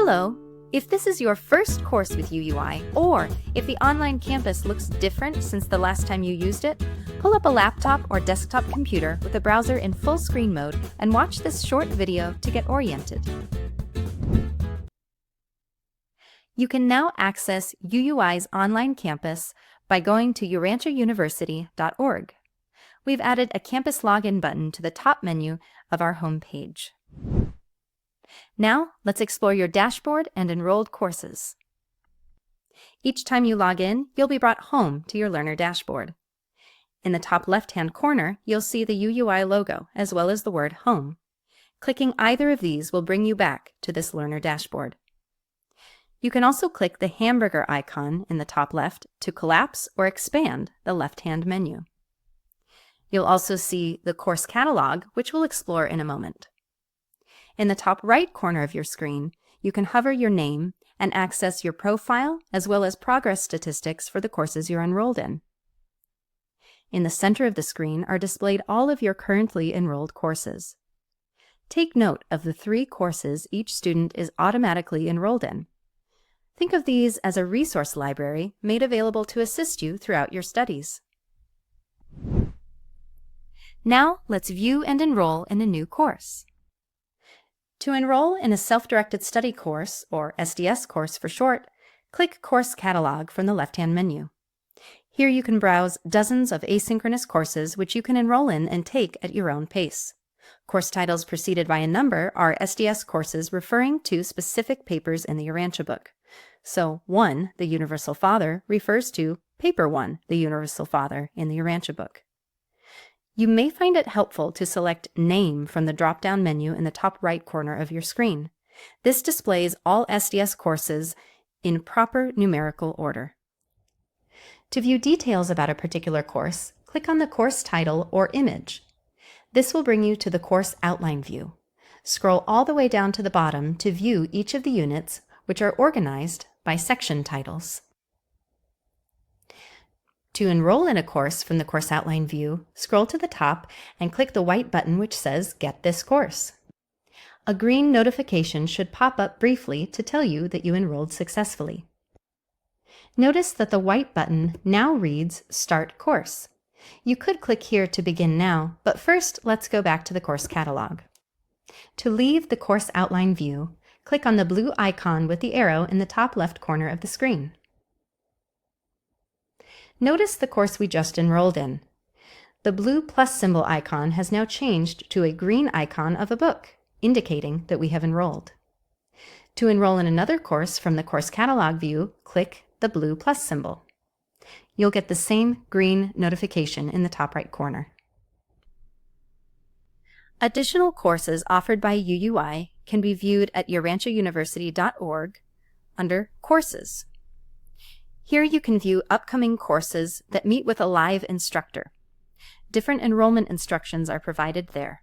Hello! If this is your first course with UUI, or if the online campus looks different since the last time you used it, pull up a laptop or desktop computer with a browser in full screen mode and watch this short video to get oriented. You can now access UUI's online campus by going to uranchauniversity.org. We've added a campus login button to the top menu of our home page. Now, let's explore your dashboard and enrolled courses. Each time you log in, you'll be brought home to your learner dashboard. In the top left-hand corner, you'll see the UUI logo, as well as the word Home. Clicking either of these will bring you back to this learner dashboard. You can also click the hamburger icon in the top left to collapse or expand the left-hand menu. You'll also see the course catalog, which we'll explore in a moment. In the top right corner of your screen, you can hover your name and access your profile as well as progress statistics for the courses you're enrolled in. In the center of the screen are displayed all of your currently enrolled courses. Take note of the 3 courses each student is automatically enrolled in. Think of these as a resource library made available to assist you throughout your studies. Now, let's view and enroll in a new course. To enroll in a self-directed study course, or SDS course for short, click Course Catalog from the left-hand menu. Here you can browse dozens of asynchronous courses which you can enroll in and take at your own pace. Course titles preceded by a number are SDS courses referring to specific papers in the Urantia book. So 1, the Universal Father, refers to Paper 1, the Universal Father, in the Urantia book. You may find it helpful to select Name from the drop-down menu in the top right corner of your screen. This displays all SDS courses in proper numerical order. To view details about a particular course, click on the course title or image. This will bring you to the course outline view. Scroll all the way down to the bottom to view each of the units, which are organized by section titles. To enroll in a course from the course outline view, scroll to the top and click the white button which says Get this course. A green notification should pop up briefly to tell you that you enrolled successfully. Notice that the white button now reads Start Course. You could click here to begin now, but first let's go back to the course catalog. To leave the course outline view, click on the blue icon with the arrow in the top left corner of the screen. Notice the course we just enrolled in. The blue plus symbol icon has now changed to a green icon of a book, indicating that we have enrolled. To enroll in another course from the course catalog view, click the blue plus symbol. You'll get the same green notification in the top right corner. Additional courses offered by UUI can be viewed at uranchauniversity.org under Courses. Here you can view upcoming courses that meet with a live instructor. Different enrollment instructions are provided there.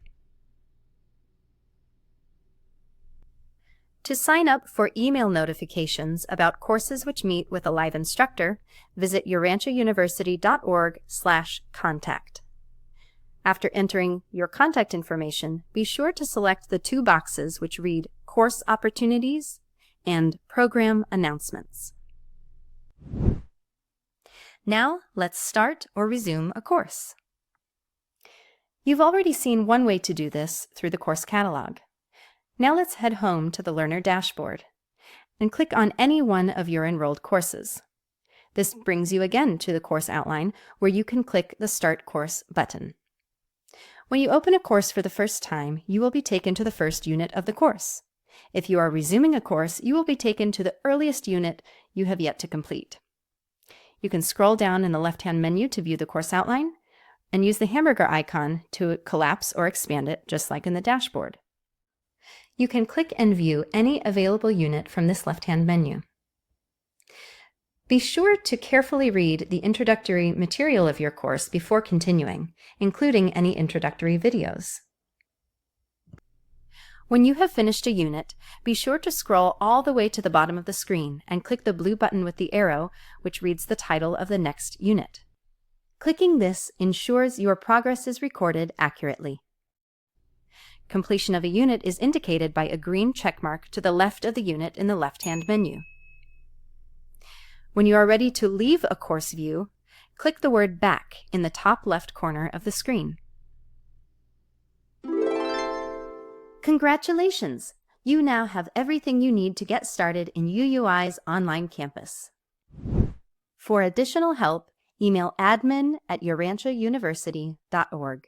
To sign up for email notifications about courses which meet with a live instructor, visit uranchauniversity.org/contact. After entering your contact information, be sure to select the 2 boxes which read Course Opportunities and Program Announcements. Now, let's start or resume a course. You've already seen one way to do this through the course catalog. Now let's head home to the Learner dashboard and click on any one of your enrolled courses. This brings you again to the course outline where you can click the Start Course button. When you open a course for the first time, you will be taken to the first unit of the course. If you are resuming a course, you will be taken to the earliest unit you have yet to complete. You can scroll down in the left-hand menu to view the course outline and use the hamburger icon to collapse or expand it, just like in the dashboard. You can click and view any available unit from this left-hand menu. Be sure to carefully read the introductory material of your course before continuing, including any introductory videos. When you have finished a unit, be sure to scroll all the way to the bottom of the screen and click the blue button with the arrow, which reads the title of the next unit. Clicking this ensures your progress is recorded accurately. Completion of a unit is indicated by a green checkmark to the left of the unit in the left-hand menu. When you are ready to leave a course view, click the word Back in the top left corner of the screen. Congratulations! You now have everything you need to get started in UUI's online campus. For additional help, email admin@uranchauniversity.org.